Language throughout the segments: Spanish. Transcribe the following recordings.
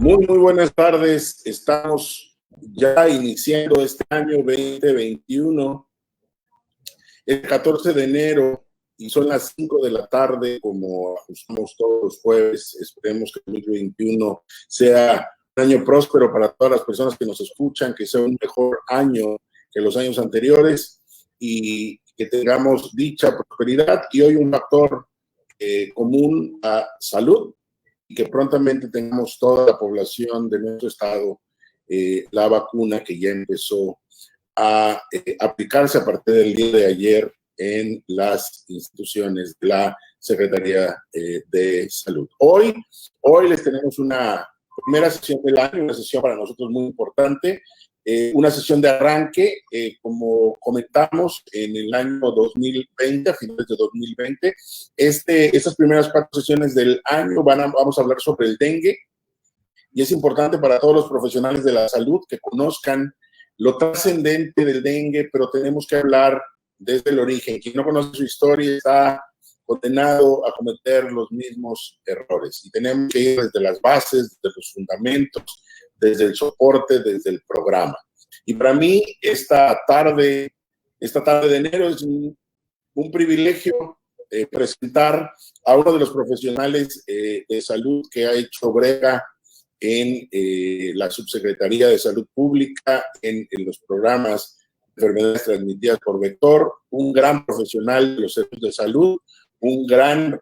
Muy buenas tardes. Estamos ya iniciando este año 2021, el 14 de enero, y son las 5 de la tarde, como ajustamos todos los jueves. Esperemos que el 2021 sea un año próspero para todas las personas que nos escuchan, que sea un mejor año que los años anteriores y que tengamos dicha, prosperidad y hoy un factor común a salud, y que prontamente tengamos toda la población de nuestro estado la vacuna que ya empezó a aplicarse a partir del día de ayer en las instituciones de la Secretaría de Salud. Hoy les tenemos una primera sesión del año, una sesión para nosotros muy importante, una sesión de arranque, como comentamos en el año 2020, a finales de 2020. Estas primeras 4 sesiones del año vamos a hablar sobre el dengue, y es importante para todos los profesionales de la salud que conozcan lo trascendente del dengue, pero tenemos que hablar desde el origen. Quien no conoce su historia está condenado a cometer los mismos errores, y tenemos que ir desde las bases, desde los fundamentos, desde el soporte, desde el programa. Y para mí, esta tarde de enero es un privilegio presentar a uno de los profesionales de salud que ha hecho brega en la Subsecretaría de Salud Pública, en los programas de enfermedades transmitidas por vector, un gran profesional de los servicios de salud, un gran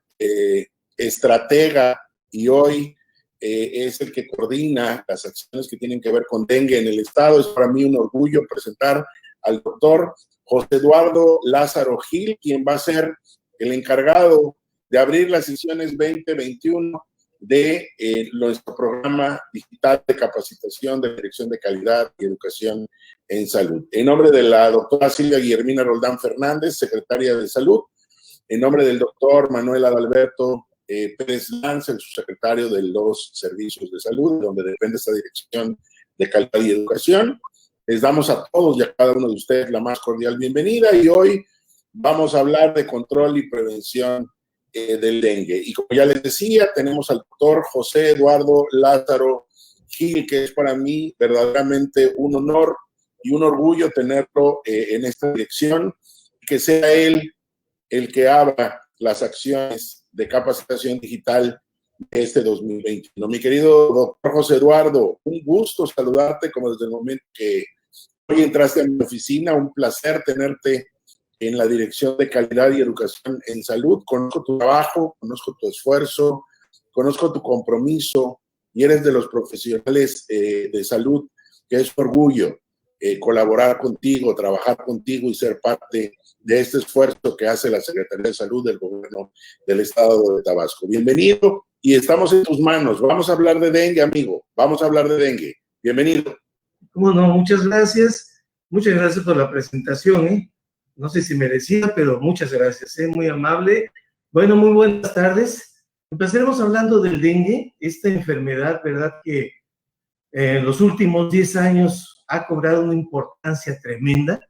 estratega, y hoy es el que coordina las acciones que tienen que ver con dengue en el estado. Es para mí un orgullo presentar al doctor José Eduardo Lázaro Gil, quien va a ser el encargado de abrir las sesiones 2021 de nuestro programa digital de capacitación de dirección de calidad y educación en salud. En nombre de la doctora Silvia Guillermina Roldán Fernández, secretaria de Salud, en nombre del doctor Manuel Adalberto Pérez Lanza, el subsecretario de los Servicios de Salud, donde depende esta dirección de calidad y educación, les damos a todos y a cada uno de ustedes la más cordial bienvenida, y hoy vamos a hablar de control y prevención del dengue. Y como ya les decía, tenemos al doctor José Eduardo Lázaro Gil, que es para mí verdaderamente un honor y un orgullo tenerlo en esta dirección, que sea él el que abra las acciones de capacitación digital de este 2021. Mi querido doctor José Eduardo, un gusto saludarte como desde el momento que hoy entraste a mi oficina. Un placer tenerte en la Dirección de Calidad y Educación en Salud. Conozco tu trabajo, conozco tu esfuerzo, conozco tu compromiso, y eres de los profesionales de salud que es un orgullo colaborar contigo, trabajar contigo y ser parte de este esfuerzo que hace la Secretaría de Salud del Gobierno del Estado de Tabasco. Bienvenido, y estamos en tus manos. Vamos a hablar de dengue, amigo. Vamos a hablar de dengue. Bienvenido. ¿Cómo no? Muchas gracias. Muchas gracias por la presentación, No sé si merecía, pero muchas gracias, muy amable. Bueno, muy buenas tardes. Empezaremos hablando del dengue, esta enfermedad, ¿verdad?, que en los últimos 10 años ha cobrado una importancia tremenda.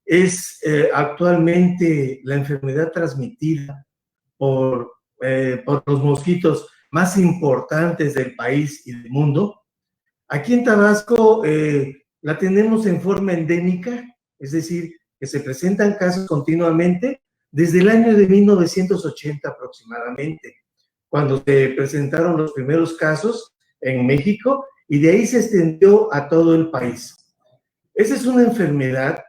Es actualmente la enfermedad transmitida por los mosquitos más importantes del país y del mundo. Aquí en Tabasco la tenemos en forma endémica, es decir, que se presentan casos continuamente desde el año de 1980 aproximadamente, cuando se presentaron los primeros casos en México, y de ahí se extendió a todo el país. Esa es una enfermedad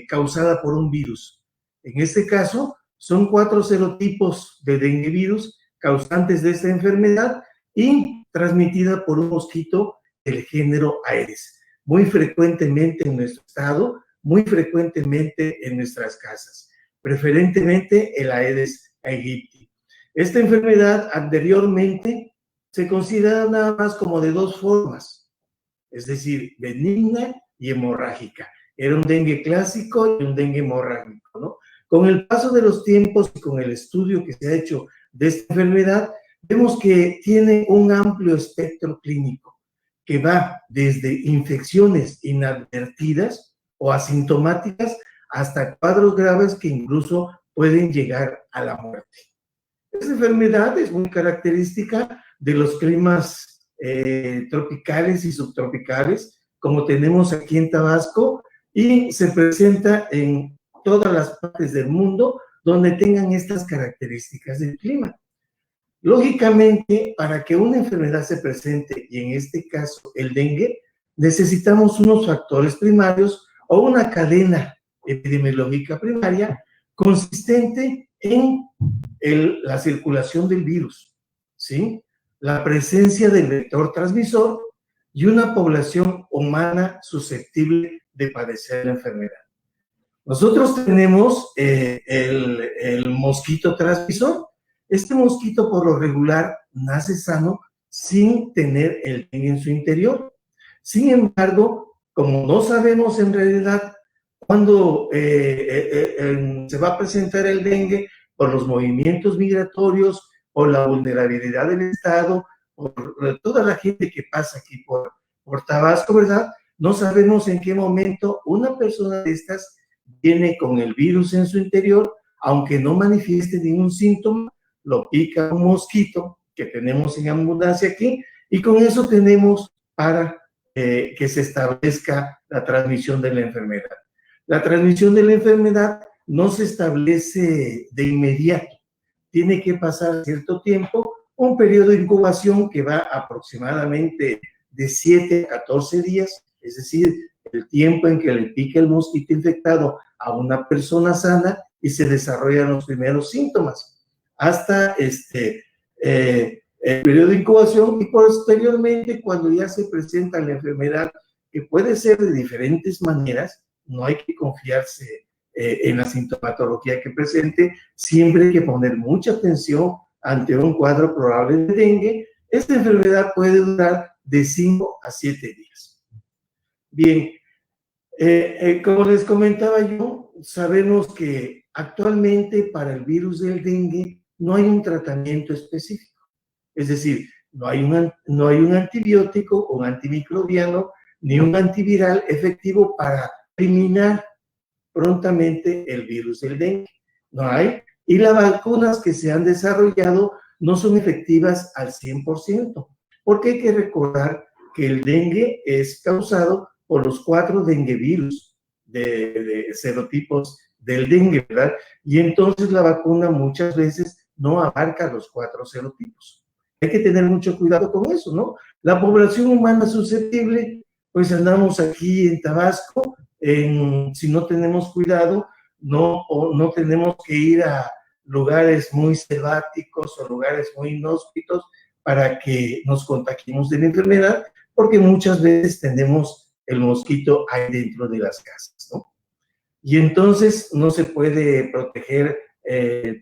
causada por un virus. En este caso, son 4 serotipos de dengue virus causantes de esta enfermedad y transmitida por un mosquito del género Aedes, muy frecuentemente en nuestro estado, muy frecuentemente en nuestras casas, preferentemente el Aedes aegypti. Esta enfermedad anteriormente se considera nada más como de 2 formas, es decir, benigna y hemorrágica. Era un dengue clásico y un dengue hemorrágico, ¿no? Con el paso de los tiempos y con el estudio que se ha hecho de esta enfermedad, vemos que tiene un amplio espectro clínico, que va desde infecciones inadvertidas o asintomáticas hasta cuadros graves que incluso pueden llegar a la muerte. Esta enfermedad es muy característica de los climas tropicales y subtropicales, como tenemos aquí en Tabasco, y se presenta en todas las partes del mundo donde tengan estas características del clima. Lógicamente, para que una enfermedad se presente, y en este caso el dengue, necesitamos unos factores primarios o una cadena epidemiológica primaria consistente en la circulación del virus, ¿sí? La presencia del vector transmisor y una población humana susceptible de padecer la enfermedad. Nosotros tenemos el mosquito transmisor. Este mosquito por lo regular nace sano sin tener el dengue en su interior. Sin embargo, como no sabemos en realidad cuándo se va a presentar el dengue por los movimientos migratorios, por la vulnerabilidad del Estado, por toda la gente que pasa aquí por Tabasco, ¿verdad? No sabemos en qué momento una persona de estas viene con el virus en su interior, aunque no manifieste ningún síntoma, lo pica un mosquito que tenemos en abundancia aquí, y con eso tenemos para que se establezca la transmisión de la enfermedad. La transmisión de la enfermedad no se establece de inmediato, tiene que pasar cierto tiempo, un periodo de incubación que va aproximadamente de 7 a 14 días, es decir, el tiempo en que le pica el mosquito infectado a una persona sana y se desarrollan los primeros síntomas, hasta el periodo de incubación, y posteriormente, cuando ya se presenta la enfermedad, que puede ser de diferentes maneras, no hay que confiarse en la sintomatología que presente, siempre hay que poner mucha atención ante un cuadro probable de dengue. Esta enfermedad puede durar de 5 a 7 días. Bien, como les comentaba yo, sabemos que actualmente para el virus del dengue no hay un tratamiento específico. Es decir, no hay un antibiótico, un antimicrobiano, ni un antiviral efectivo para eliminar prontamente el virus del dengue. No hay. Y las vacunas que se han desarrollado no son efectivas al 100%, porque hay que recordar que el dengue es causado por los 4 denguevirus de serotipos del dengue, ¿verdad? Y entonces la vacuna muchas veces no abarca los 4 serotipos. Hay que tener mucho cuidado con eso, ¿no? La población humana susceptible, pues andamos aquí en Tabasco, si no tenemos cuidado, no tenemos que ir a lugares muy selváticos o lugares muy inhóspitos para que nos contagiemos de la enfermedad, porque muchas veces tenemos el mosquito ahí dentro de las casas, ¿no? Y entonces no se puede proteger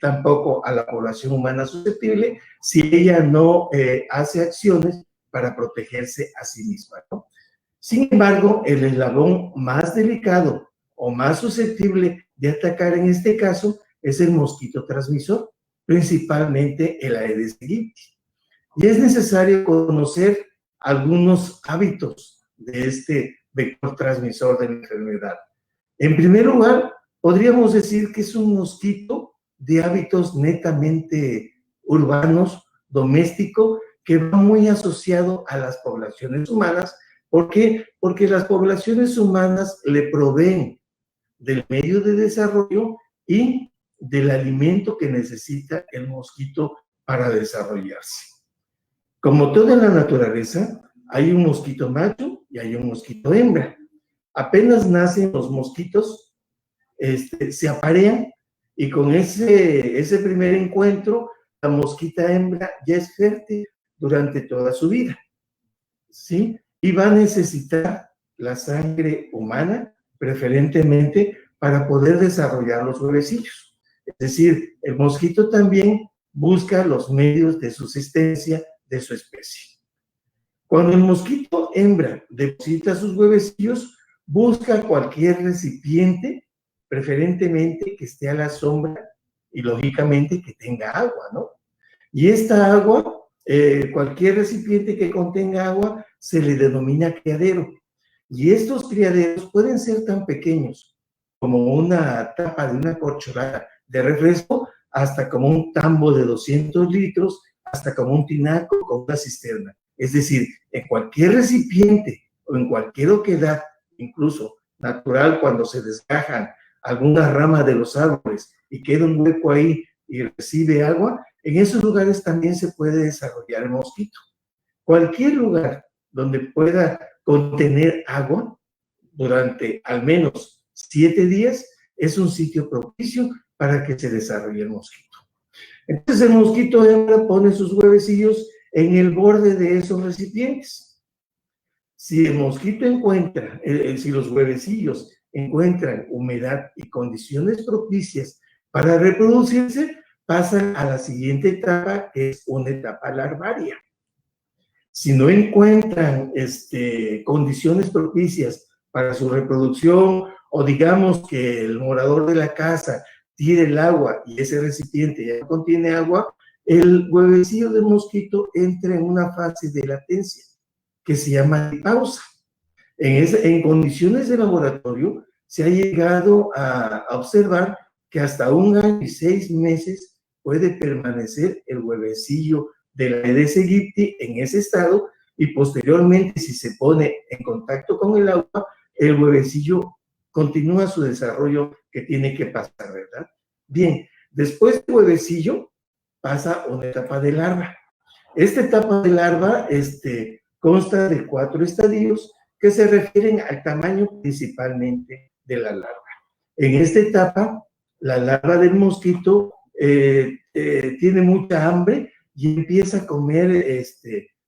tampoco a la población humana susceptible si ella no hace acciones para protegerse a sí misma, ¿no? Sin embargo, el eslabón más delicado o más susceptible de atacar en este caso es el mosquito transmisor, principalmente el Aedes aegypti. Y es necesario conocer algunos hábitos de este vector transmisor de la enfermedad. En primer lugar, podríamos decir que es un mosquito de hábitos netamente urbanos, doméstico, que va muy asociado a las poblaciones humanas. ¿Por qué? Porque las poblaciones humanas le proveen del medio de desarrollo y del alimento que necesita el mosquito para desarrollarse. Como toda en la naturaleza, hay un mosquito macho y hay un mosquito hembra. Apenas nacen los mosquitos, se aparean, y con ese primer encuentro, la mosquita hembra ya es fértil durante toda su vida, ¿sí? Y va a necesitar la sangre humana, preferentemente, para poder desarrollar los huevecillos. Es decir, el mosquito también busca los medios de subsistencia de su especie. Cuando el mosquito hembra deposita sus huevecillos, busca cualquier recipiente, preferentemente que esté a la sombra y lógicamente que tenga agua, ¿no? Y esta agua, cualquier recipiente que contenga agua, se le denomina criadero. Y estos criaderos pueden ser tan pequeños como una tapa de una corcholata de refresco, hasta como un tambo de 200 litros, hasta como un tinaco con una cisterna. Es decir, en cualquier recipiente o en cualquier oquedad, incluso natural, cuando se desgajan alguna rama de los árboles y queda un hueco ahí y recibe agua, en esos lugares también se puede desarrollar el mosquito. Cualquier lugar donde pueda contener agua durante al menos 7 días es un sitio propicio para que se desarrolle el mosquito. Entonces el mosquito hembra pone sus huevecillos en el borde de esos recipientes. Si el mosquito encuentra, si los huevecillos encuentran humedad y condiciones propicias para reproducirse, pasan a la siguiente etapa, que es una etapa larvaria. Si no encuentran condiciones propicias para su reproducción, o digamos que el morador de la casa tire el agua y ese recipiente ya no contiene agua, el huevecillo del mosquito entra en una fase de latencia que se llama pausa. En condiciones de laboratorio se ha llegado a observar que hasta 1 año y 6 meses puede permanecer el huevecillo de la Aedes aegypti en ese estado, y posteriormente, si se pone en contacto con el agua, el huevecillo continúa su desarrollo que tiene que pasar, ¿verdad? Bien, después del huevecillo pasa una etapa de larva. Esta etapa de larva consta de 4 estadios que se refieren al tamaño principalmente de la larva. En esta etapa, la larva del mosquito tiene mucha hambre y empieza a comer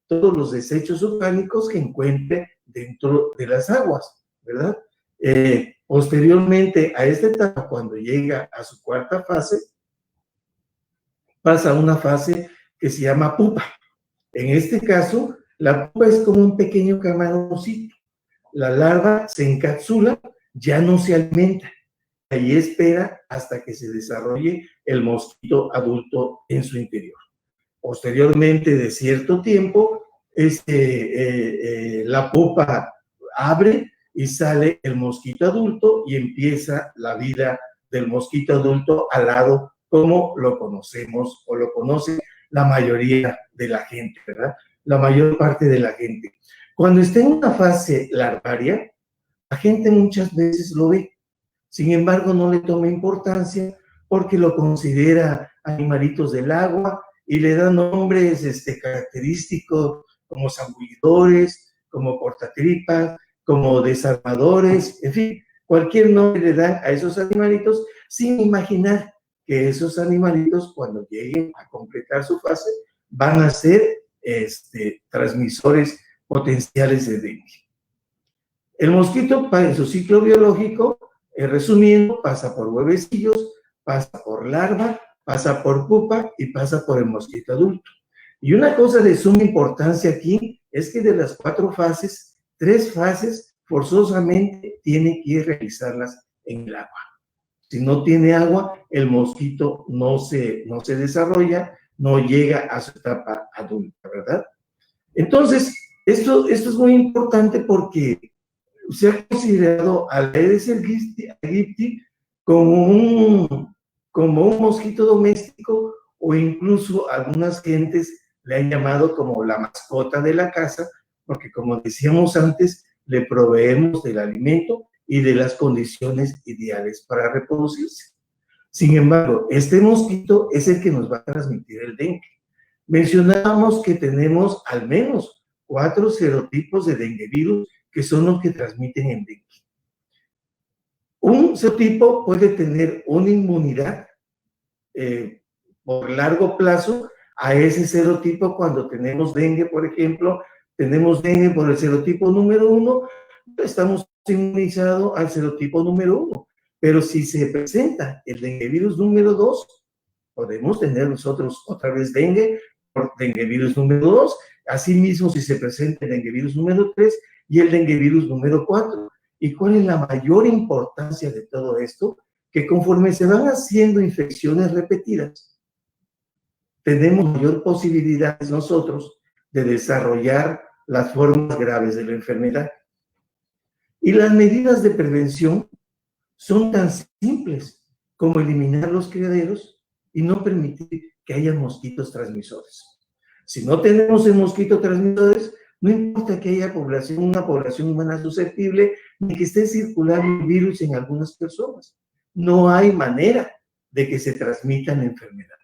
todos los desechos orgánicos que encuentre dentro de las aguas, ¿verdad? Posteriormente a esta etapa, cuando llega a su 4ª fase, pasa a una fase que se llama pupa. En este caso, la pupa es como un pequeño camaroncito. La larva se encapsula, ya no se alimenta. Ahí espera hasta que se desarrolle el mosquito adulto en su interior. Posteriormente de cierto tiempo, la pupa abre y sale el mosquito adulto y empieza la vida del mosquito adulto alado, como lo conocemos o lo conoce la mayoría de la gente, ¿verdad? La mayor parte de la gente. Cuando está en una fase larvaria, la gente muchas veces lo ve. Sin embargo, no le toma importancia porque lo considera animalitos del agua y le da nombres característicos como zambullidores, como cortatripas, como desarmadores, en fin, cualquier nombre le dan a esos animalitos sin imaginar que esos animalitos, cuando lleguen a completar su fase, van a ser transmisores potenciales de dengue. El mosquito, en su ciclo biológico, resumiendo, pasa por huevecillos, pasa por larva, pasa por pupa y pasa por el mosquito adulto. Y una cosa de suma importancia aquí es que de las 4 fases, 3 fases forzosamente tiene que realizarlas en el agua. Si no tiene agua, el mosquito no se desarrolla, no llega a su etapa adulta, ¿verdad? Entonces, esto es muy importante porque se ha considerado a la Aedes aegypti como un mosquito doméstico, o incluso algunas gentes le han llamado como la mascota de la casa, porque como decíamos antes, le proveemos del alimento y de las condiciones ideales para reproducirse. Sin embargo, este mosquito es el que nos va a transmitir el dengue. Mencionábamos que tenemos al menos 4 serotipos de dengue virus que son los que transmiten el dengue. Un serotipo puede tener una inmunidad por largo plazo a ese serotipo. Cuando tenemos dengue, por ejemplo, tenemos dengue por el serotipo número 1, estamos inmunizados al serotipo número 1. Pero si se presenta el dengue virus número 2, podemos tener nosotros otra vez dengue por dengue virus número 2. Asimismo, si se presenta el dengue virus número 3 y el dengue virus número 4. ¿Y cuál es la mayor importancia de todo esto? Que conforme se van haciendo infecciones repetidas, tenemos mayor posibilidad nosotros de desarrollar las formas graves de la enfermedad. Y las medidas de prevención son tan simples como eliminar los criaderos y no permitir que haya mosquitos transmisores. Si no tenemos el mosquito transmisores, no importa que haya una población humana susceptible, ni que esté circulando el virus en algunas personas. No hay manera de que se transmita la enfermedad.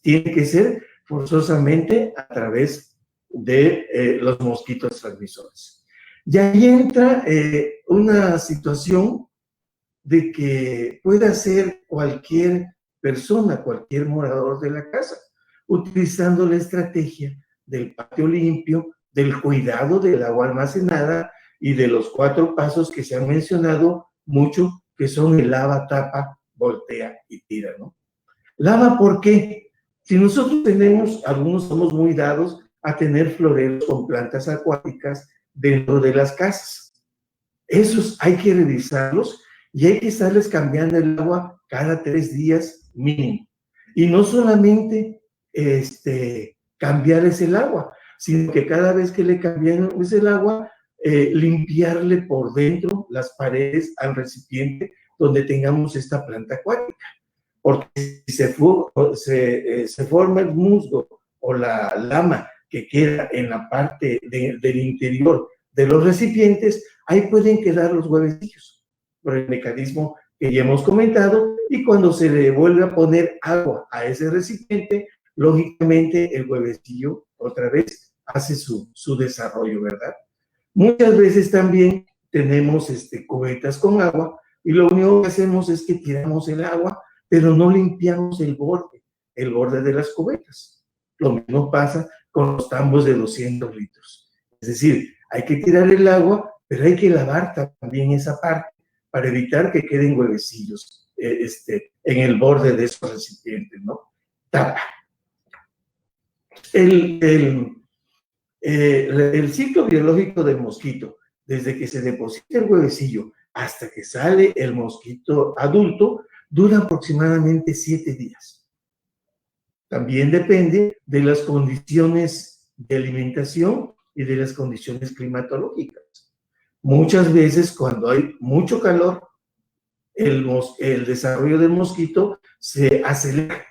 Tiene que ser forzosamente a través de los mosquitos transmisores. Y ahí entra una situación de que pueda ser cualquier persona, cualquier morador de la casa, utilizando la estrategia del patio limpio, del cuidado del agua almacenada y de los 4 pasos que se han mencionado mucho, que son el lava, tapa, voltea y tira, ¿no? Lava, ¿por qué? Si nosotros algunos somos muy dados a tener floreros con plantas acuáticas dentro de las casas. Esos hay que revisarlos y hay que estarles cambiando el agua cada 3 días mínimo. Y no solamente cambiarles el agua, sino que cada vez que le cambiamos el agua, limpiarle por dentro las paredes al recipiente donde tengamos esta planta acuática. Porque si se forma el musgo o la lama que queda en la parte del interior de los recipientes, ahí pueden quedar los huevecillos, por el mecanismo que ya hemos comentado, y cuando se le vuelve a poner agua a ese recipiente, lógicamente el huevecillo otra vez hace su desarrollo, ¿verdad? Muchas veces también tenemos cubetas con agua y lo único que hacemos es que tiramos el agua, pero no limpiamos el borde de las cubetas. Lo mismo pasa con los tambos de 200 litros. Es decir, hay que tirar el agua, pero hay que lavar también esa parte para evitar que queden huevecillos en el borde de esos recipientes, ¿no? Tapa. El ciclo biológico del mosquito, desde que se deposita el huevecillo hasta que sale el mosquito adulto, dura aproximadamente 7 días. También depende de las condiciones de alimentación y de las condiciones climatológicas. Muchas veces, cuando hay mucho calor, el desarrollo del mosquito se acelera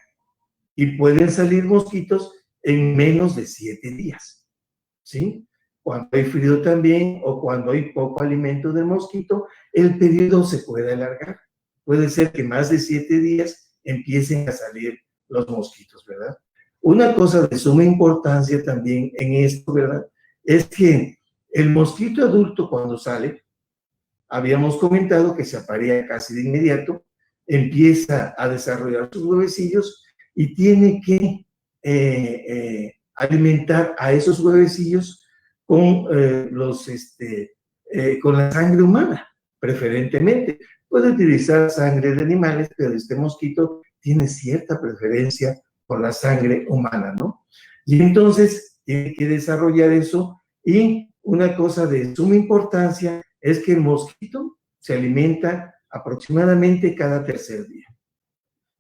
y pueden salir mosquitos en menos de 7 días, ¿sí? Cuando hay frío también o cuando hay poco alimento del mosquito, el periodo se puede alargar. Puede ser que más de 7 días empiecen a salir los mosquitos, ¿verdad? Una cosa de suma importancia también en esto, ¿verdad? Es que el mosquito adulto cuando sale, habíamos comentado que se aparea casi de inmediato, empieza a desarrollar sus huevecillos y tiene que alimentar a esos huevecillos con, con la sangre humana, preferentemente. Puede utilizar sangre de animales, pero este mosquito tiene cierta preferencia por la sangre humana, ¿no? Y entonces tiene que desarrollar eso, y una cosa de suma importancia es que el mosquito se alimenta aproximadamente cada 3er día.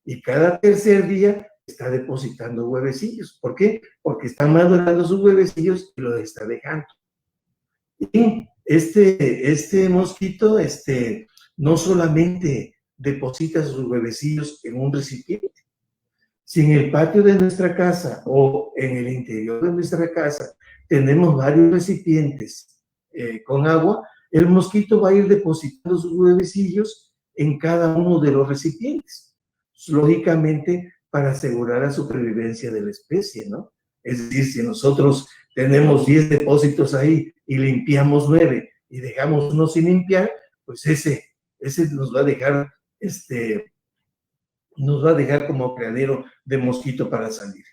Y cada 3er día está depositando huevecillos. ¿Por qué? Porque están madurando sus huevecillos y los está dejando. Y este mosquito no solamente deposita sus huevecillos en un recipiente. Si en el patio de nuestra casa o en el interior de nuestra casa tenemos varios recipientes con agua, el mosquito va a ir depositando sus huevecillos en cada uno de los recipientes, lógicamente para asegurar la supervivencia de la especie, ¿no? Es decir, si nosotros tenemos 10 depósitos ahí y limpiamos 9 y dejamos uno sin limpiar, pues ese nos va a dejar como criadero de mosquito para salir.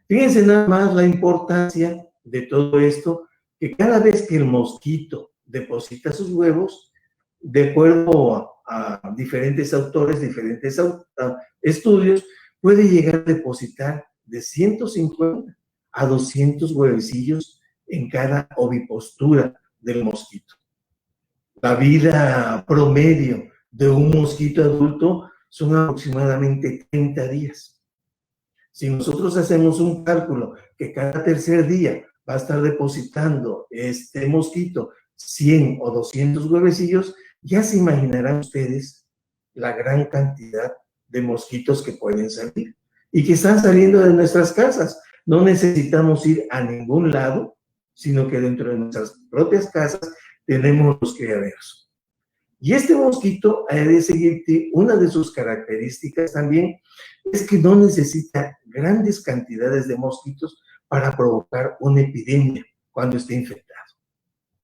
Fíjense nada más la importancia de todo esto, que cada vez que el mosquito deposita sus huevos, de acuerdo a diferentes autores, diferentes estudios, puede llegar a depositar de 150 a 200 huevecillos en cada ovipostura del mosquito. La vida promedio de un mosquito adulto son aproximadamente 30 días. Si nosotros hacemos un cálculo que cada 3er día va a estar depositando este mosquito 100 o 200 huevecillos, ya se imaginarán ustedes la gran cantidad de mosquitos que pueden salir y que están saliendo de nuestras casas. No necesitamos ir a ningún lado, sino que dentro de nuestras propias casas tenemos los criaderos. Y este mosquito, ha de seguirte, una de sus características también es que no necesita grandes cantidades de mosquitos para provocar una epidemia cuando esté infectado.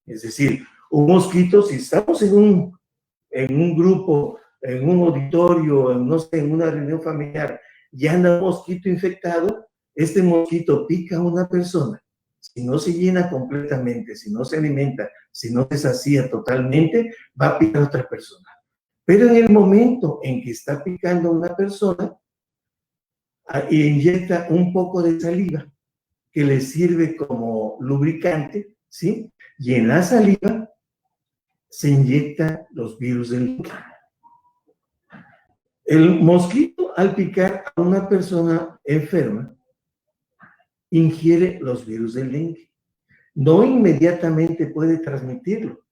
Es decir, un mosquito, si estamos en un grupo, en un auditorio, no sé, en una reunión familiar, y anda un mosquito infectado, este mosquito pica a una persona. Si no se llena completamente, si no se alimenta, si no se sacía totalmente, va a picar a otra persona. Pero en el momento en que está picando a una persona, inyecta un poco de saliva que le sirve como lubricante, ¿sí? Y en la saliva se inyecta los virus del dengue. El mosquito, al picar a una persona enferma, ingiere los virus del dengue. No inmediatamente puede transmitirlo.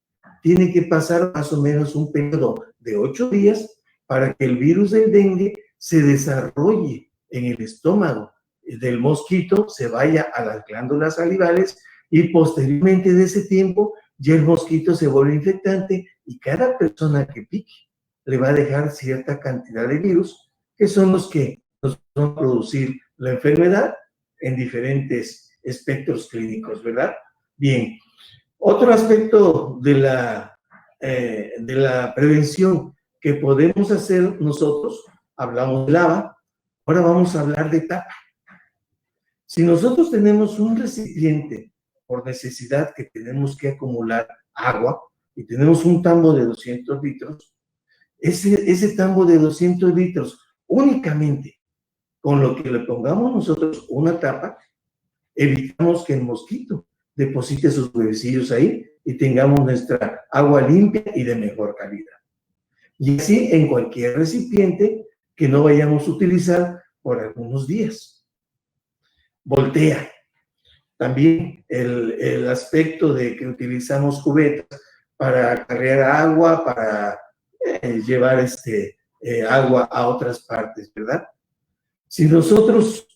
Tiene que pasar más o menos un periodo de 8 días para que el virus del dengue se desarrolle en el estómago del mosquito, se vaya a las glándulas salivales y posteriormente de ese tiempo ya el mosquito se vuelve infectante y cada persona que pique le va a dejar cierta cantidad de virus que son los que nos van a producir la enfermedad en diferentes espectros clínicos, ¿verdad? Bien, otro aspecto de la prevención que podemos hacer nosotros, hablamos de lava, ahora vamos a hablar de tapa. Si nosotros tenemos un recipiente por necesidad que tenemos que acumular agua y tenemos un tambo de 200 litros, ese tambo de 200 litros únicamente con lo que le pongamos nosotros una tapa, evitamos que el mosquito deposite sus huevecillos ahí y tengamos nuestra agua limpia y de mejor calidad. Y así en cualquier recipiente que no vayamos a utilizar por algunos días. Voltea. También el aspecto de que utilizamos cubetas para acarrear agua, para llevar agua a otras partes, ¿verdad? Si nosotros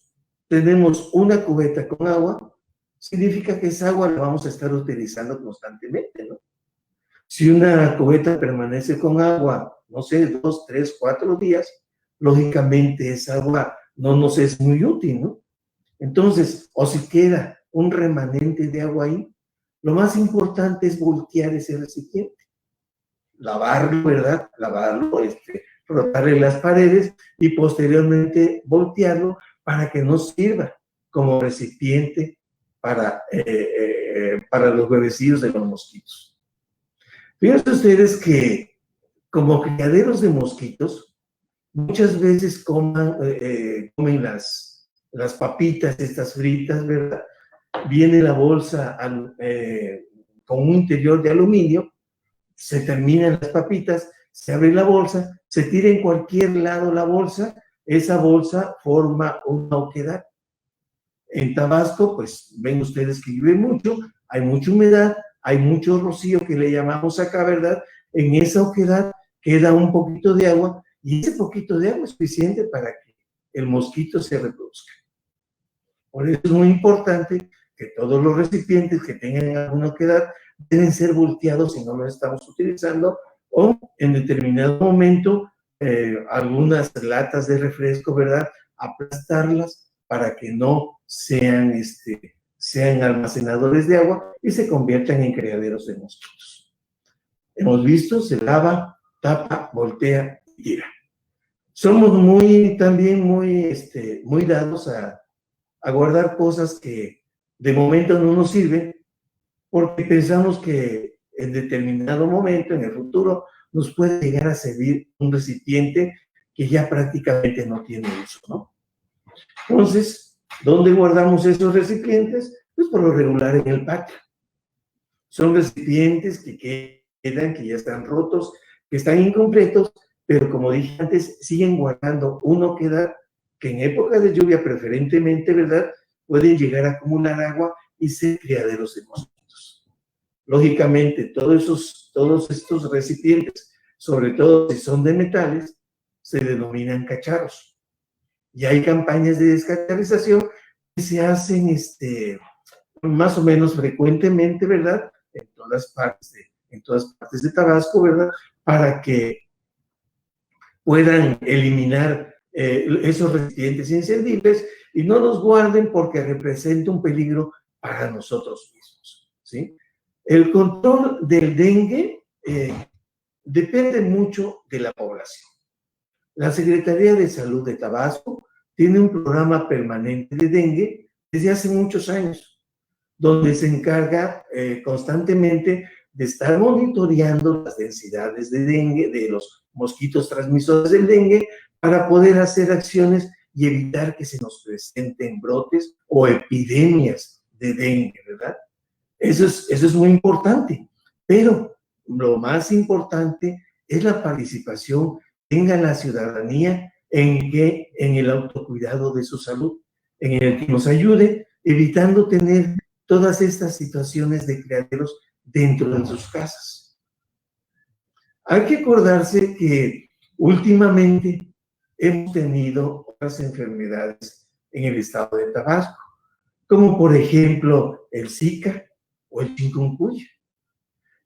tenemos una cubeta con agua, significa que esa agua la vamos a estar utilizando constantemente, ¿no? Si una cubeta permanece con agua, no sé, 2, 3, 4 días, lógicamente esa agua no nos es muy útil, ¿no? Entonces, o si queda un remanente de agua ahí, lo más importante es voltear ese recipiente, lavarlo, ¿verdad? Lavarlo, frotarle las paredes y posteriormente voltearlo para que nos sirva como recipiente para los huevecillos de los mosquitos. Fíjense ustedes que como criaderos de mosquitos, muchas veces comen las papitas estas fritas, ¿verdad? Viene la bolsa con un interior de aluminio, se terminan las papitas, se abre la bolsa, se tira en cualquier lado la bolsa, esa bolsa forma una oquedad. En Tabasco, pues ven ustedes que llueve mucho, hay mucha humedad, hay mucho rocío que le llamamos acá, ¿verdad? En esa oquedad queda un poquito de agua y ese poquito de agua es suficiente para que el mosquito se reproduzca. Por eso es muy importante que todos los recipientes que tengan alguna oquedad deben ser volteados si no los estamos utilizando, o en determinado momento algunas latas de refresco, ¿verdad? Aplastarlas para que no sean almacenadores de agua y se conviertan en criaderos de mosquitos. Hemos visto, se lava, tapa, voltea y tira. Somos también muy dados a guardar cosas que de momento no nos sirven porque pensamos que en determinado momento, en el futuro, nos puede llegar a servir un recipiente que ya prácticamente no tiene uso, ¿no? Entonces, ¿dónde guardamos esos recipientes? Pues por lo regular en el patio. Son recipientes que quedan, que ya están rotos, que están incompletos, pero como dije antes, siguen guardando una oquedad que en época de lluvia preferentemente, ¿verdad?, pueden llegar a acumular agua y ser criaderos de mosquitos. Lógicamente, todos estos recipientes, sobre todo si son de metales, se denominan cacharros. Y hay campañas de descacharización que se hacen más o menos frecuentemente, ¿verdad? En todas partes de Tabasco, ¿verdad? Para que puedan eliminar esos recipientes inservibles y no los guarden porque representa un peligro para nosotros mismos, ¿sí? El control del dengue depende mucho de la población. La Secretaría de Salud de Tabasco tiene un programa permanente de dengue desde hace muchos años, donde se encarga constantemente de estar monitoreando las densidades de dengue, de los mosquitos transmisores del dengue, para poder hacer acciones y evitar que se nos presenten brotes o epidemias de dengue, ¿verdad? Eso es muy importante, pero lo más importante es la participación que tenga la ciudadanía en el autocuidado de su salud, en el que nos ayude evitando tener todas estas situaciones de criaderos dentro de sus casas. Hay que acordarse que últimamente hemos tenido otras enfermedades en el estado de Tabasco, como por ejemplo el Zika o el chikungunya.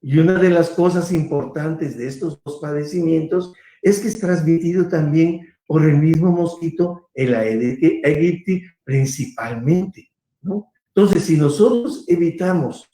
Y una de las cosas importantes de estos dos padecimientos es que es transmitido también por el mismo mosquito, el Aedes aegypti principalmente, ¿no? Entonces, si nosotros evitamos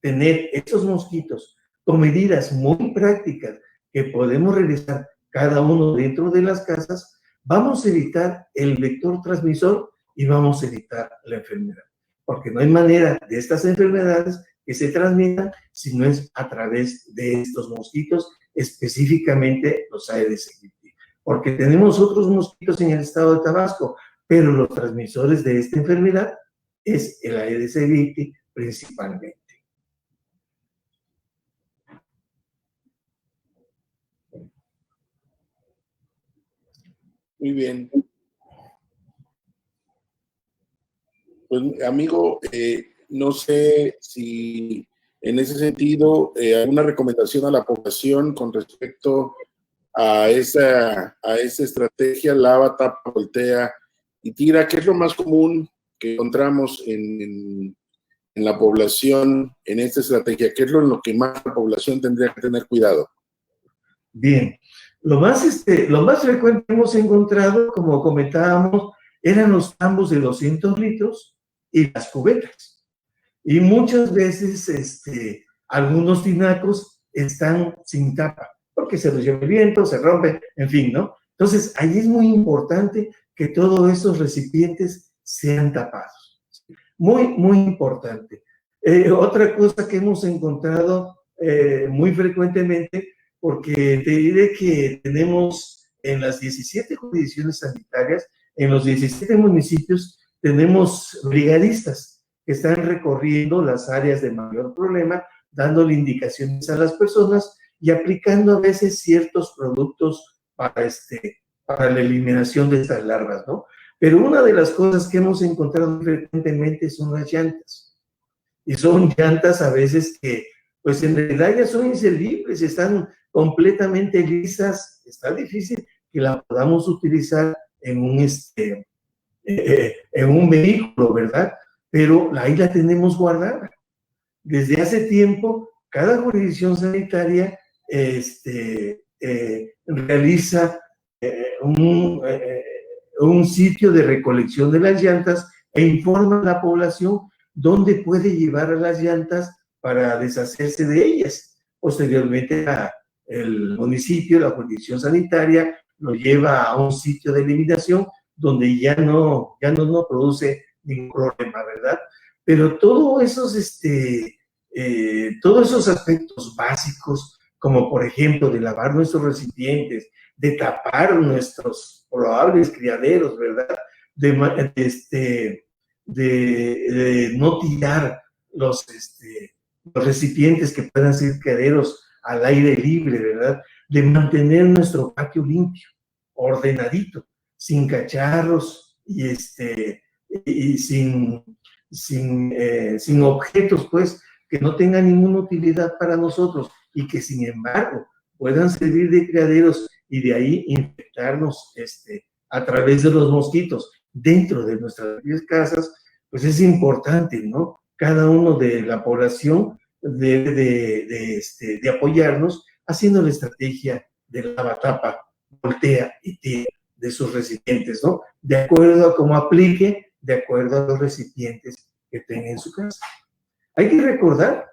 tener estos mosquitos con medidas muy prácticas que podemos realizar cada uno dentro de las casas, vamos a evitar el vector transmisor y vamos a evitar la enfermedad. Porque no hay manera de estas enfermedades que se transmitan si no es a través de estos mosquitos, específicamente los Aedes aegypti. Porque tenemos otros mosquitos en el estado de Tabasco, pero los transmisores de esta enfermedad es el Aedes aegypti principalmente. Muy bien. Pues, amigo, no sé si en ese sentido alguna recomendación a la población con respecto a esa estrategia, lava, tapa, voltea y tira, ¿qué es lo más común que encontramos en la población en esta estrategia? ¿Qué es lo que más la población tendría que tener cuidado? Bien, lo más frecuente que hemos encontrado, como comentábamos, eran los tambos de 200 litros y las cubetas. Y muchas veces algunos tinacos están sin tapa, porque se los lleva el viento, se rompe, en fin, ¿no? Entonces, ahí es muy importante que todos esos recipientes sean tapados. Muy, muy importante. Otra cosa que hemos encontrado muy frecuentemente, porque te diré que tenemos en las 17 jurisdicciones sanitarias, en los 17 municipios, tenemos brigadistas que están recorriendo las áreas de mayor problema, dándole indicaciones a las personas y aplicando a veces ciertos productos para la eliminación de estas larvas, ¿no? Pero una de las cosas que hemos encontrado frecuentemente son las llantas. Y son llantas a veces que, pues en realidad ya son inservibles, están completamente lisas, está difícil que la podamos utilizar en un vehículo, ¿verdad? Pero ahí la tenemos guardada. Desde hace tiempo, cada jurisdicción sanitaria realiza un sitio de recolección de las llantas e informa a la población dónde puede llevar a las llantas para deshacerse de ellas. Posteriormente, el municipio, la jurisdicción sanitaria, lo lleva a un sitio de eliminación donde ya no produce ningún problema, ¿verdad? Pero todos esos aspectos básicos, como por ejemplo de lavar nuestros recipientes, de tapar nuestros probables criaderos, ¿verdad? De no tirar los recipientes que puedan ser criaderos al aire libre, ¿verdad? De mantener nuestro patio limpio, ordenadito, sin cacharros y sin objetos, pues, que no tengan ninguna utilidad para nosotros y que, sin embargo, puedan servir de criaderos y de ahí infectarnos a través de los mosquitos dentro de nuestras casas, pues es importante, ¿no? Cada uno de la población debe de apoyarnos haciendo la estrategia de lava, tapa, voltea y tira de sus recipientes, ¿no? De acuerdo a cómo aplique, de acuerdo a los recipientes que tenga en su casa. Hay que recordar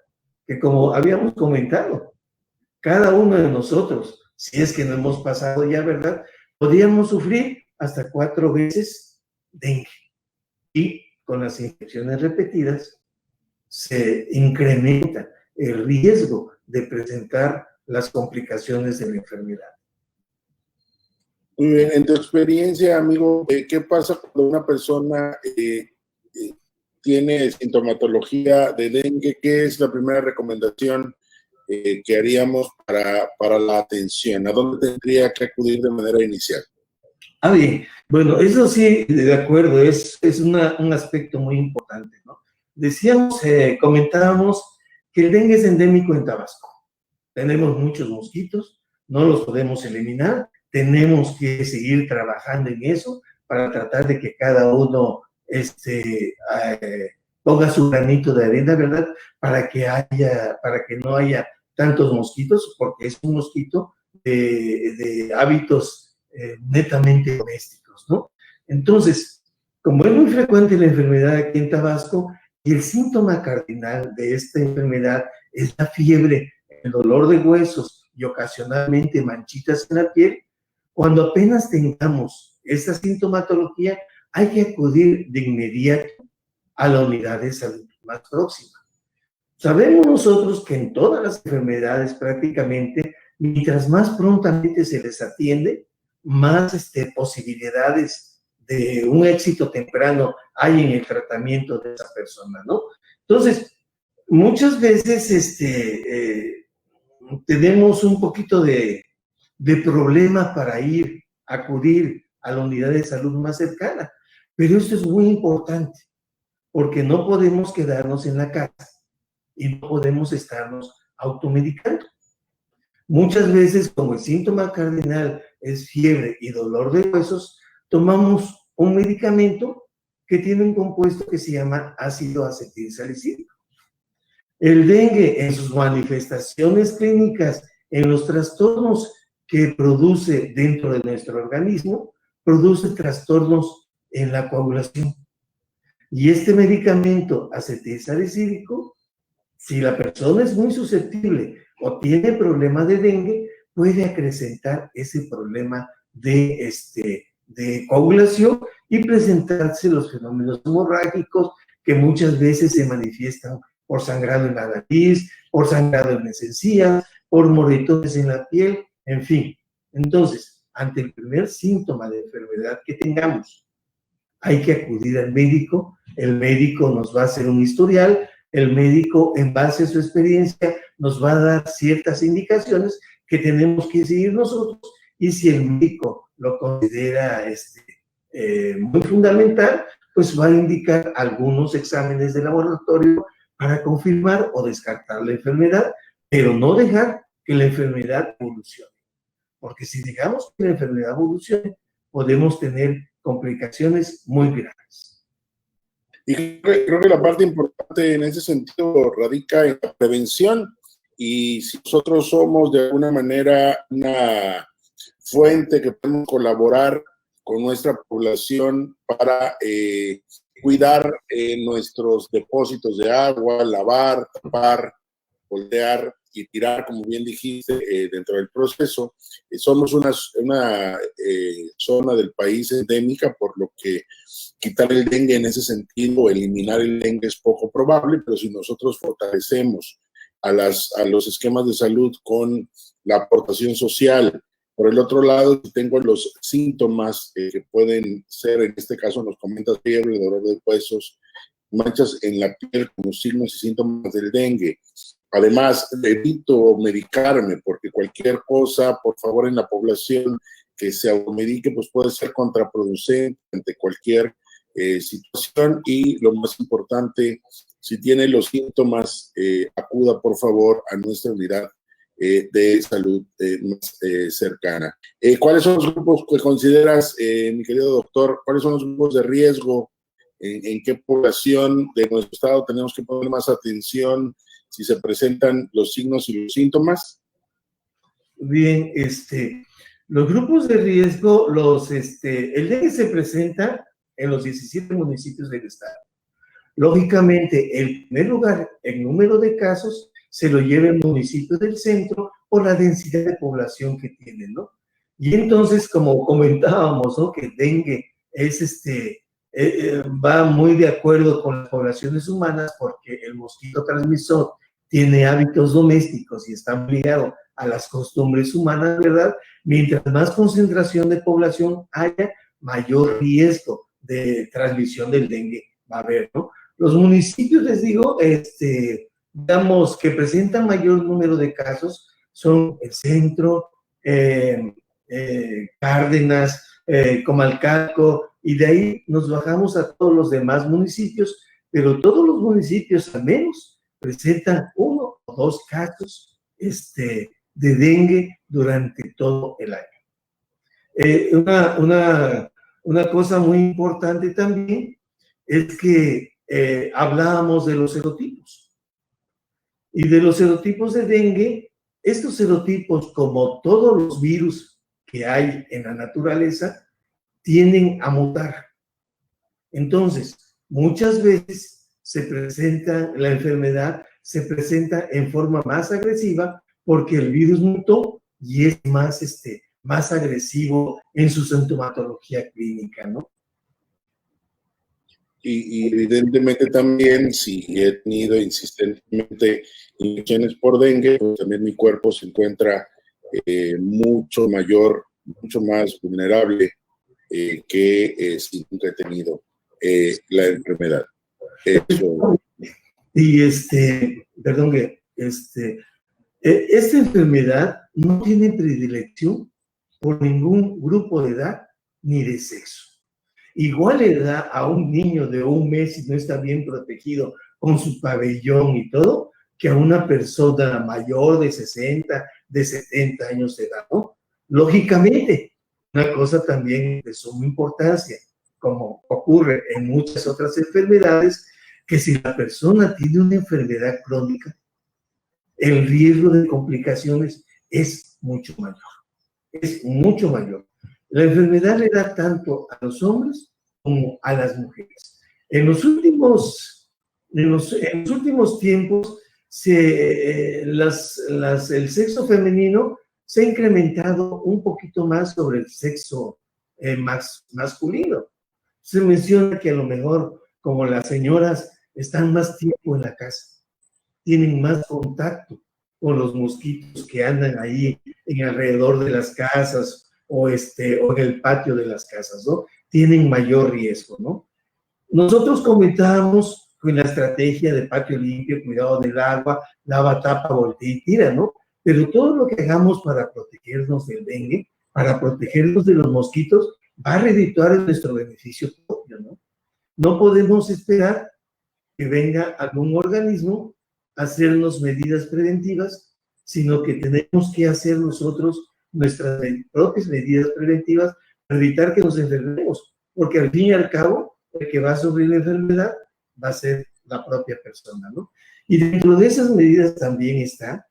que, como habíamos comentado, cada uno de nosotros, si es que no hemos pasado ya, ¿verdad?, podríamos sufrir hasta 4 veces dengue. Y con las infecciones repetidas se incrementa el riesgo de presentar las complicaciones de la enfermedad. Muy bien, en tu experiencia, amigo, ¿qué pasa cuando una persona tiene sintomatología de dengue? ¿Qué es la primera recomendación que haríamos para la atención? ¿A dónde tendría que acudir de manera inicial? Bien, bueno, eso sí, de acuerdo, es un aspecto muy importante, ¿no? Decíamos, comentábamos que el dengue es endémico en Tabasco. Tenemos muchos mosquitos, no los podemos eliminar, tenemos que seguir trabajando en eso para tratar de que cada uno ponga su granito de arena, ¿verdad? Para que no haya tantos mosquitos, porque es un mosquito de hábitos netamente domésticos, ¿no? Entonces, como es muy frecuente la enfermedad aquí en Tabasco, y el síntoma cardinal de esta enfermedad es la fiebre, el dolor de huesos y ocasionalmente manchitas en la piel, cuando apenas tengamos esta sintomatología, hay que acudir de inmediato a la unidad de salud más próxima. Sabemos nosotros que en todas las enfermedades prácticamente, mientras más prontamente se les atiende, más posibilidades de un éxito temprano hay en el tratamiento de esa persona, ¿no? Entonces, muchas veces tenemos un poquito de problema para acudir a la unidad de salud más cercana, pero esto es muy importante, porque no podemos quedarnos en la casa y no podemos estarnos automedicando. Muchas veces, como el síntoma cardinal es fiebre y dolor de huesos, tomamos un medicamento que tiene un compuesto que se llama ácido acetilsalicílico. El dengue, en sus manifestaciones clínicas, en los trastornos que produce dentro de nuestro organismo, produce trastornos en la coagulación. Y este medicamento acetilsalicílico, si la persona es muy susceptible o tiene problema de dengue, puede acrecentar ese problema de coagulación y presentarse los fenómenos hemorrágicos que muchas veces se manifiestan por sangrado en la nariz, por sangrado en las encías, por moretones en la piel, en fin. Entonces, ante el primer síntoma de enfermedad que tengamos, hay que acudir al médico. El médico nos va a hacer un historial, el médico, en base a su experiencia, nos va a dar ciertas indicaciones que tenemos que seguir nosotros, y si el médico lo considera muy fundamental, pues va a indicar algunos exámenes de laboratorio para confirmar o descartar la enfermedad, pero no dejar que la enfermedad evolucione. Porque si dejamos que la enfermedad evolucione, podemos tener complicaciones muy graves. Y creo que la parte importante en ese sentido radica en la prevención, y si nosotros somos de alguna manera una fuente que podemos colaborar con nuestra población para cuidar nuestros depósitos de agua, lavar, tapar, voltear y tirar, como bien dijiste, dentro del proceso. Somos una zona del país endémica, por lo que quitar el dengue en ese sentido, eliminar el dengue es poco probable, pero si nosotros fortalecemos a los esquemas de salud con la aportación social. Por el otro lado, tengo los síntomas que pueden ser, en este caso nos comentas fiebre, dolor de huesos, manchas en la piel como signos y síntomas del dengue. Además, evito medicarme, porque cualquier cosa, por favor, en la población que se automedique, pues puede ser contraproducente ante cualquier situación. Y lo más importante, si tiene los síntomas, acuda por favor a nuestra unidad de salud más cercana. ¿Cuáles son los grupos que consideras, mi querido doctor, cuáles son los grupos de riesgo en qué población de nuestro estado tenemos que poner más atención si se presentan los signos y los síntomas? Bien, los grupos de riesgo, el dengue se presenta en los 17 municipios del estado. Lógicamente, el primer lugar en número de casos se lo lleva el municipio del centro por la densidad de población que tiene, ¿no? Y entonces, como comentábamos, ¿no? Que el dengue es va muy de acuerdo con las poblaciones humanas porque el mosquito transmisor tiene hábitos domésticos y está muy ligado a las costumbres humanas, ¿verdad? Mientras más concentración de población haya, mayor riesgo de transmisión del dengue va a haber, ¿no? Los municipios, les digo, digamos, que presentan mayor número de casos son el centro, Cárdenas, Comalcalco, y de ahí nos bajamos a todos los demás municipios, pero todos los municipios al menos presentan 1 o 2 casos de dengue durante todo el año. Una cosa muy importante también es que hablábamos de los serotipos. Y de los serotipos de dengue, estos serotipos, como todos los virus que hay en la naturaleza, tienden a mutar. Entonces, muchas veces la enfermedad se presenta en forma más agresiva porque el virus mutó y es más agresivo en su sintomatología clínica, ¿no? Y evidentemente también, si he tenido insistentemente infecciones por dengue, pues también mi cuerpo se encuentra mucho más vulnerable que si nunca he tenido la enfermedad. Eso. Y perdón que esta enfermedad no tiene predilección por ningún grupo de edad ni de sexo. Igual le da a un niño de 1 mes si no está bien protegido con su pabellón y todo, que a una persona mayor de 60, de 70 años de edad, ¿no? Lógicamente, una cosa también de suma importancia, como ocurre en muchas otras enfermedades, que si la persona tiene una enfermedad crónica, el riesgo de complicaciones es mucho mayor. Es mucho mayor. La enfermedad le da tanto a los hombres como a las mujeres. En los últimos tiempos, el sexo femenino se ha incrementado un poquito más sobre el sexo masculino. Se menciona que a lo mejor, como las señoras están más tiempo en la casa, tienen más contacto con los mosquitos que andan ahí en alrededor de las casas o en el patio de las casas, ¿no? Tienen mayor riesgo, ¿no? Nosotros comentábamos con la estrategia de patio limpio, cuidado del agua, lava, tapa, voltea y tira, ¿no? Pero todo lo que hagamos para protegernos del dengue, para protegernos de los mosquitos, va a redituar en nuestro beneficio propio, ¿no? No podemos esperar que venga algún organismo a hacernos medidas preventivas, sino que tenemos que hacer nosotros nuestras propias medidas preventivas para evitar que nos enfermemos, porque al fin y al cabo, el que va a sufrir la enfermedad va a ser la propia persona, ¿no? Y dentro de esas medidas también está,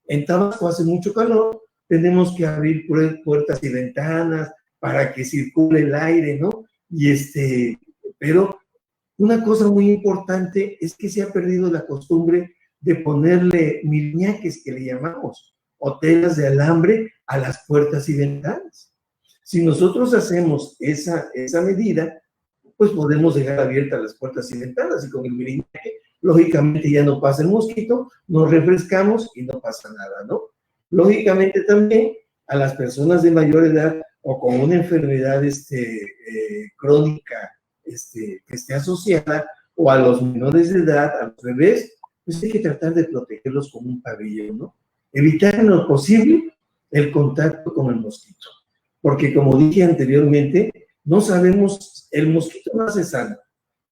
en Tabasco hace mucho calor, tenemos que abrir puertas y ventanas para que circule el aire, ¿no? Pero una cosa muy importante es que se ha perdido la costumbre de ponerle milñaques, que le llamamos, o telas de alambre a las puertas y ventanas. Si nosotros hacemos esa medida, pues podemos dejar abiertas las puertas y ventanas, y con el milñaque, lógicamente ya no pasa el mosquito, nos refrescamos y no pasa nada, ¿no? Lógicamente también a las personas de mayor edad o con una enfermedad crónica que esté asociada, o a los menores de edad, a los bebés, pues hay que tratar de protegerlos con un pabellón, ¿no? Evitar en lo posible el contacto con el mosquito, porque como dije anteriormente, no sabemos, el mosquito nace sano,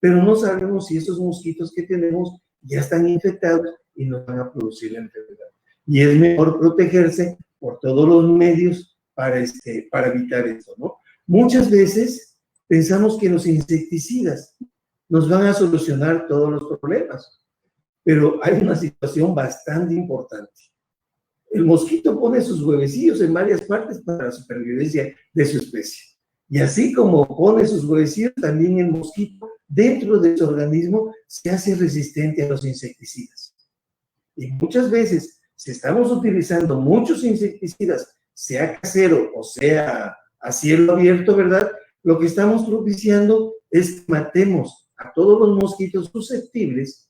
pero no sabemos si esos mosquitos que tenemos ya están infectados y nos van a producir la enfermedad. Y es mejor protegerse por todos los medios para evitar esto, ¿no? Muchas veces pensamos que los insecticidas nos van a solucionar todos los problemas. Pero hay una situación bastante importante. El mosquito pone sus huevecillos en varias partes para la supervivencia de su especie. Y así como pone sus huevecillos, también el mosquito dentro de su organismo se hace resistente a los insecticidas. Y muchas veces, si estamos utilizando muchos insecticidas, sea casero o sea a cielo abierto, ¿verdad? Lo que estamos propiciando es que matemos a todos los mosquitos susceptibles,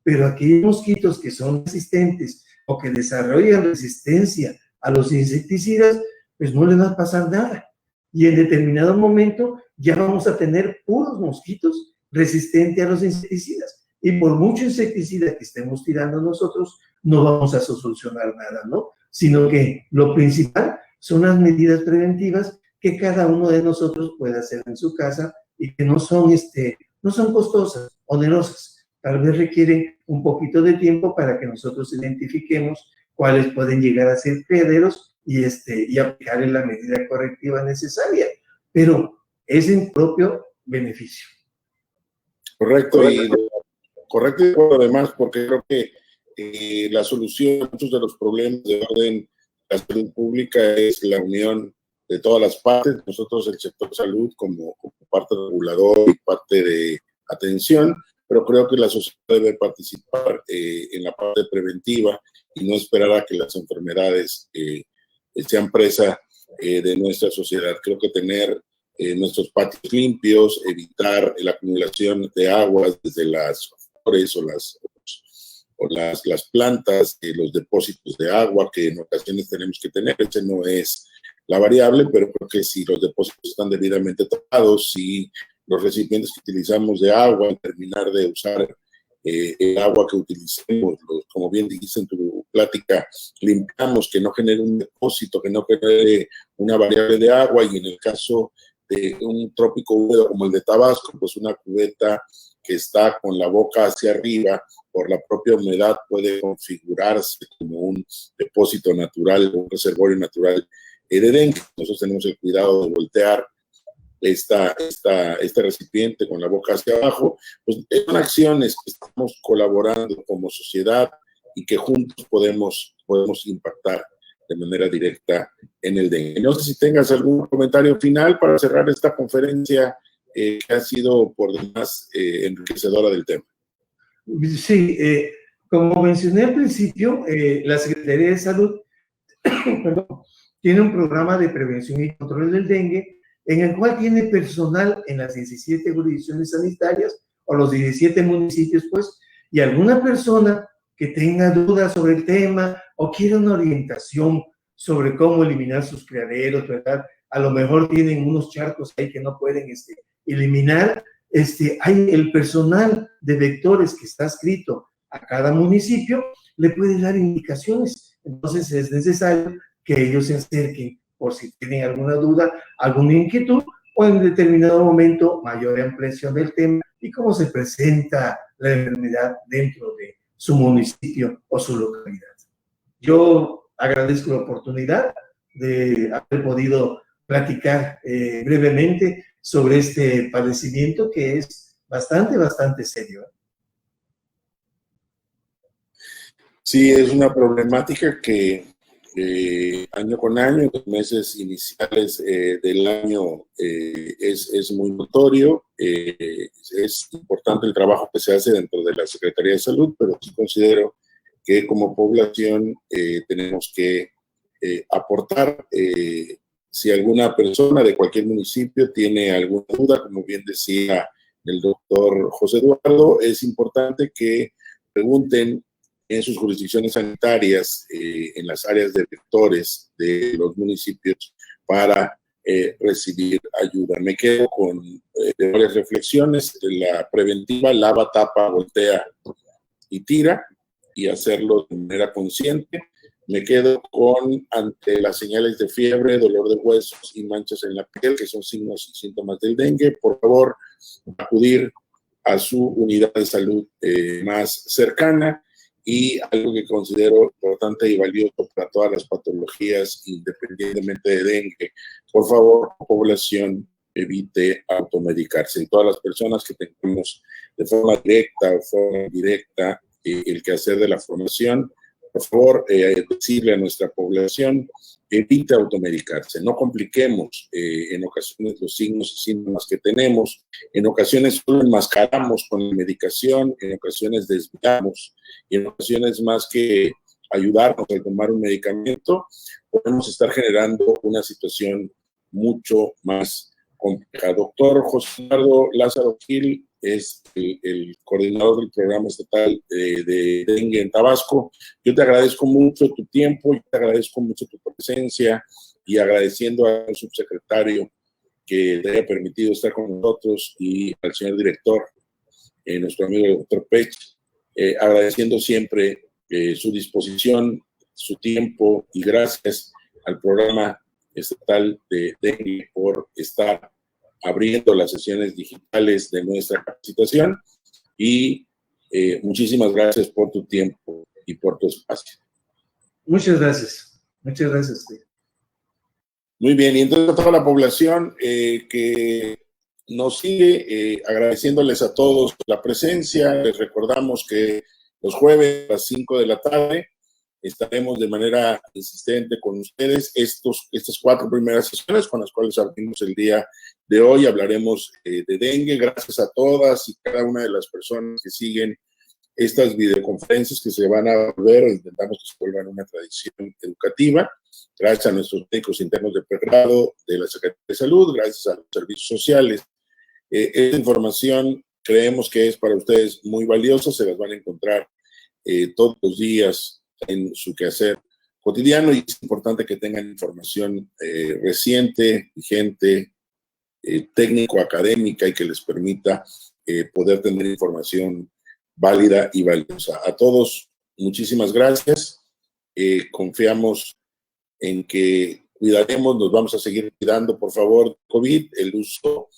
pero aquellos mosquitos que son resistentes o que desarrollan resistencia a los insecticidas, pues no les va a pasar nada. Y en determinado momento ya vamos a tener puros mosquitos resistentes a los insecticidas. Y por mucho insecticida que estemos tirando nosotros, no vamos a solucionar nada, ¿no? Sino que lo principal son las medidas preventivas que cada uno de nosotros puede hacer en su casa y que no son costosas, onerosas. Tal vez requieren un poquito de tiempo para que nosotros identifiquemos cuáles pueden llegar a ser criaderos y aplicar la medida correctiva necesaria, pero es en propio beneficio. Correcto, correcto y bueno, además, porque creo que la solución a muchos de los problemas de orden de la salud pública es la unión de todas las partes. Nosotros, el sector salud, como parte regulador y parte de atención, pero creo que la sociedad debe participar en la parte preventiva y no esperar a que las enfermedades sean presa de nuestra sociedad. Creo que tener nuestros patios limpios, evitar la acumulación de aguas desde las flores o las plantas, los depósitos de agua que en ocasiones tenemos que tener. Ese no es la variable, pero creo que si los depósitos están debidamente tapados, si los recipientes que utilizamos de agua, al terminar de usar el agua que utilicemos, como bien dijiste en tu plática, limpiamos, que no genere un depósito, que no genere una variable de agua, y en el caso de un trópico húmedo como el de Tabasco, pues una cubeta que está con la boca hacia arriba, por la propia humedad puede configurarse como un depósito natural, un reservorio natural de dengue. Nosotros tenemos el cuidado de voltear este recipiente con la boca hacia abajo. Pues son acciones que estamos colaborando como sociedad y que juntos podemos impactar de manera directa en el dengue. No sé si tengas algún comentario final para cerrar esta conferencia que ha sido por demás enriquecedora del tema. Sí, como mencioné al principio, la Secretaría de Salud tiene un programa de prevención y control del dengue en el cual tiene personal en las 17 jurisdicciones sanitarias o los 17 municipios, pues, y alguna persona que tenga dudas sobre el tema o quiera una orientación sobre cómo eliminar sus criaderos, ¿verdad? A lo mejor tienen unos charcos ahí que no pueden eliminar. Hay el personal de vectores que está adscrito a cada municipio, le puede dar indicaciones. Entonces es necesario que ellos se acerquen por si tienen alguna duda, alguna inquietud o en determinado momento mayor ampliación del tema y cómo se presenta la enfermedad dentro de su municipio o su localidad. Yo agradezco la oportunidad de haber podido platicar brevemente sobre este padecimiento que es bastante serio. Sí, es una problemática que año con año, en los meses iniciales del año es muy notorio. Es importante el trabajo que se hace dentro de la Secretaría de Salud, pero sí considero que como población tenemos que aportar. Si alguna persona de cualquier municipio tiene alguna duda, como bien decía el doctor José Eduardo, es importante que pregunten en sus jurisdicciones sanitarias, en las áreas de vectores de los municipios para recibir ayuda. Me quedo con varias reflexiones. La preventiva: lava, tapa, voltea y tira, y hacerlo de manera consciente. Me quedo con, ante las señales de fiebre, dolor de huesos y manchas en la piel, que son signos y síntomas del dengue, por favor, acudir a su unidad de salud más cercana. Y algo que considero importante y valioso para todas las patologías, independientemente de dengue: por favor, población, evite automedicarse. Y todas las personas que tengamos de forma directa o forma indirecta el quehacer de la formación, por favor, decirle a nuestra población, evite automedicarse, no compliquemos en ocasiones los signos y síntomas que tenemos, en ocasiones solo enmascaramos con la medicación, en ocasiones desviamos, y en ocasiones más que ayudarnos a tomar un medicamento, podemos estar generando una situación mucho más compleja. Doctor José Eduardo Lázaro Gil es el coordinador del programa estatal de dengue en Tabasco. Yo te agradezco mucho tu tiempo, yo te agradezco mucho tu presencia y agradeciendo al subsecretario que te haya permitido estar con nosotros y al señor director, nuestro amigo el doctor Pech, agradeciendo siempre su disposición, su tiempo y gracias al programa estatal de dengue por estar abriendo las sesiones digitales de nuestra capacitación y muchísimas gracias por tu tiempo y por tu espacio. Muchas gracias. Muchas gracias. Muy bien, y entonces a toda la población que nos sigue, agradeciéndoles a todos la presencia, les recordamos que los jueves a las 5 de la tarde estaremos de manera insistente con ustedes estas 4 primeras sesiones con las cuales abrimos el día de hoy. Hablaremos de dengue. Gracias a todas y cada una de las personas que siguen estas videoconferencias que se van a volver, intentamos que se vuelvan una tradición educativa. Gracias a nuestros técnicos internos de pregrado, de la Secretaría de Salud, gracias a los servicios sociales. Esta información creemos que es para ustedes muy valiosa, se las van a encontrar todos los días en su quehacer cotidiano y es importante que tengan información reciente, vigente, técnico-académica y que les permita poder tener información válida y valiosa. A todos, muchísimas gracias. Confiamos en que cuidaremos, nos vamos a seguir cuidando, por favor, COVID, el uso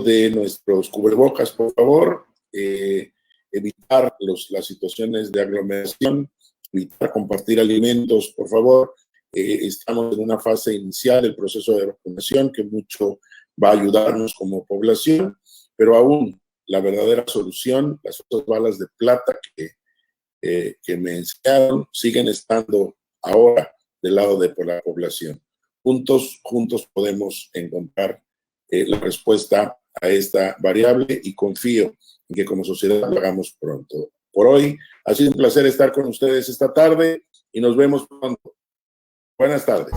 de nuestros cubrebocas, por favor, evitar las situaciones de aglomeración, evitar compartir alimentos, por favor. Estamos en una fase inicial del proceso de vacunación que mucho va a ayudarnos como población, pero aún la verdadera solución, las otras balas de plata que me enseñaron, siguen estando ahora del lado de la población. Juntos podemos encontrar la respuesta a esta variable y confío en que como sociedad lo hagamos pronto. Por hoy ha sido un placer estar con ustedes esta tarde y nos vemos pronto. Buenas tardes.